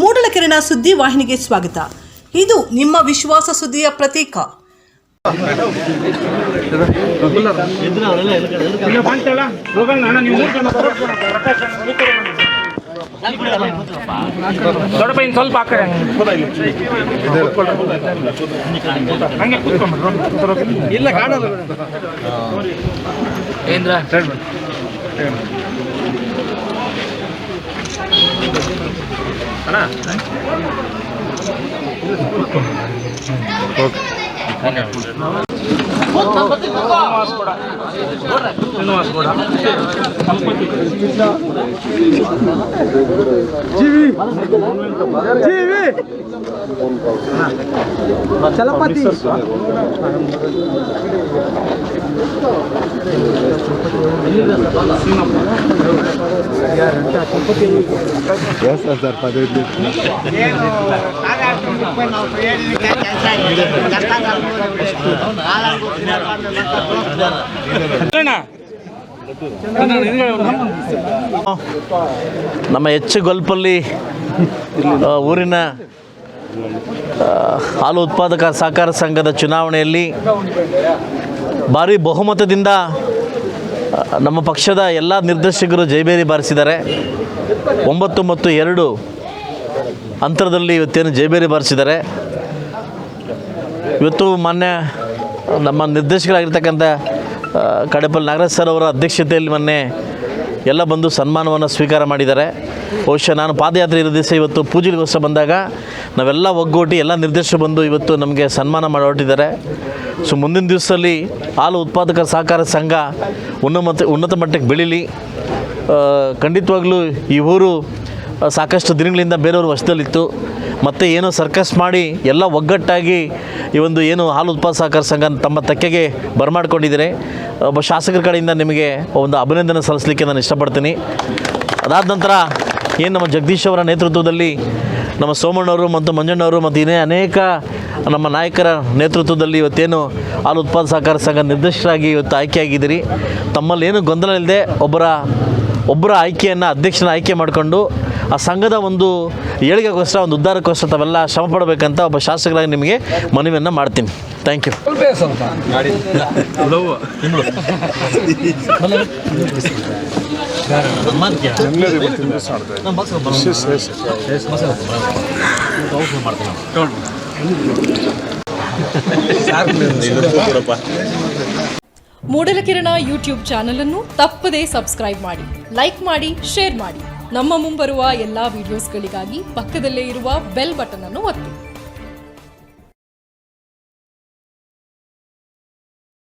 ಮೂಡಲಕೆರೆನ ಸುದ್ದಿ ವಾಹಿನಿಗೆ ಸ್ವಾಗತ. ಇದು ನಿಮ್ಮ ವಿಶ್ವಾಸ ಸುದ್ದಿಯ ಪ್ರತೀಕ. ಸ್ವಲ್ಪ ಇಲ್ಲ ಕಾಣಲ್ಲ ಚಲಪತಿ ನಮ್ಮ ಎಚ್ಚಗೊಲ್ಪಲ್ಲಿ ಊರಿನ ಹಾಲು ಉತ್ಪಾದಕ ಸಹಕಾರ ಸಂಘದ ಚುನಾವಣೆಯಲ್ಲಿ ಭಾರಿ ಬಹುಮತದಿಂದ ನಮ್ಮ ಪಕ್ಷದ ಎಲ್ಲ ನಿರ್ದೇಶಕರು ಜೈಬೇರಿ ಬಾರಿಸಿದ್ದಾರೆ. 9-2 ಅಂತರದಲ್ಲಿ ಇವತ್ತೇನು ಜೈಬೇರಿ ಬಾರಿಸಿದ್ದಾರೆ. ಇವತ್ತು ಮಾನ್ಯ ನಮ್ಮ ನಿರ್ದೇಶಕರಾಗಿರ್ತಕ್ಕಂಥ ಕಡೆಪಲ್ಲಿ ನಾಗರಾಜ್ ಸರ್ ಅವರ ಅಧ್ಯಕ್ಷತೆಯಲ್ಲಿ ಮೊನ್ನೆ ಎಲ್ಲ ಬಂದು ಸನ್ಮಾನವನ್ನು ಸ್ವೀಕಾರ ಮಾಡಿದ್ದಾರೆ. ಬಹುಶಃ ನಾನು ಪಾದಯಾತ್ರೆ ಇರೋ ದಿವಸ ಇವತ್ತು ಪೂಜೆಗೋಸ್ಕರ ಬಂದಾಗ ನಾವೆಲ್ಲ ಒಗ್ಗೂಡಿ ಎಲ್ಲ ನಿರ್ದೇಶಕರು ಬಂದು ಇವತ್ತು ನಮಗೆ ಸನ್ಮಾನ ಮಾಡಿ ಹೊರಟಿದ್ದಾರೆ. ಸೊ ಮುಂದಿನ ದಿವಸದಲ್ಲಿ ಹಾಲು ಉತ್ಪಾದಕರ ಸಹಕಾರ ಸಂಘ ಉನ್ನತ ಮಟ್ಟಕ್ಕೆ ಬೆಳೀಲಿ. ಖಂಡಿತವಾಗ್ಲೂ ಈ ಊರು ಸಾಕಷ್ಟು ದಿನಗಳಿಂದ ಬೇರೆಯವ್ರ ವಶದಲ್ಲಿತ್ತು. ಮತ್ತು ಏನೋ ಸರ್ಕಸ್ ಮಾಡಿ ಎಲ್ಲ ಒಗ್ಗಟ್ಟಾಗಿ ಈ ಒಂದು ಏನು ಹಾಲು ಉತ್ಪಾದಕ ಸಹಕಾರ ಸಂಘ ತಮ್ಮ ತೆಕ್ಕೆಗೆ ಬರಮಾಡ್ಕೊಂಡಿದ್ದಾರೆ. ಒಬ್ಬ ಶಾಸಕರ ಕಡೆಯಿಂದ ನಿಮಗೆ ಒಂದು ಅಭಿನಂದನೆ ಸಲ್ಲಿಸಲಿಕ್ಕೆ ನಾನು ಇಷ್ಟಪಡ್ತೀನಿ. ಅದಾದ ನಂತರ ಏನು ನಮ್ಮ ಜಗದೀಶ್ ಅವರ ನೇತೃತ್ವದಲ್ಲಿ ನಮ್ಮ ಸೋಮಣ್ಣವರು ಮತ್ತು ಮಂಜಣ್ಣವರು ಮತ್ತು ಇನ್ನೇ ಅನೇಕ ನಮ್ಮ ನಾಯಕರ ನೇತೃತ್ವದಲ್ಲಿ ಇವತ್ತೇನು ಹಾಲು ಉತ್ಪಾದಕ ಸಹಕಾರ ಸಂಘ ನಿರ್ದೇಶಕರಾಗಿ ಇವತ್ತು ಆಯ್ಕೆಯಾಗಿದ್ದೀರಿ. ತಮ್ಮಲ್ಲಿ ಏನು ಗೊಂದಲ ಇಲ್ಲದೆ ಒಬ್ಬರ ಆಯ್ಕೆಯನ್ನು ಅಧ್ಯಕ್ಷನ ಆಯ್ಕೆ ಮಾಡಿಕೊಂಡು ಆ ಸಂಘದ ಒಂದು ಏಳಿಗೆಗೋಸ್ಕರ ಒಂದು ಉದ್ಧಾರಕ್ಕೋಸ್ಕರ ತಾವೆಲ್ಲ ಶ್ರಮ ಪಡಬೇಕಂತ ಒಬ್ಬ ಶಾಸಕರಾಗಿ ನಿಮಗೆ ಮನವಿಯನ್ನು ಮಾಡ್ತೀನಿ. Thank you. ಮೂಡಲಕೆರೆನ ಯೂಟ್ಯೂಬ್ ಚಾನಲ್ ಅನ್ನು ತಪ್ಪದೇ ಸಬ್ಸ್ಕ್ರೈಬ್ ಮಾಡಿ, ಲೈಕ್ ಮಾಡಿ, ಶೇರ್ ಮಾಡಿ. ನಮ್ಮ ಮುಂಬರುವ ಎಲ್ಲಾ ವಿಡಿಯೋಸ್ಗಳಿಗಾಗಿ ಪಕ್ಕದಲ್ಲೇ ಇರುವ ಬೆಲ್ ಬಟನ್ ಅನ್ನು ಒತ್ತಿ.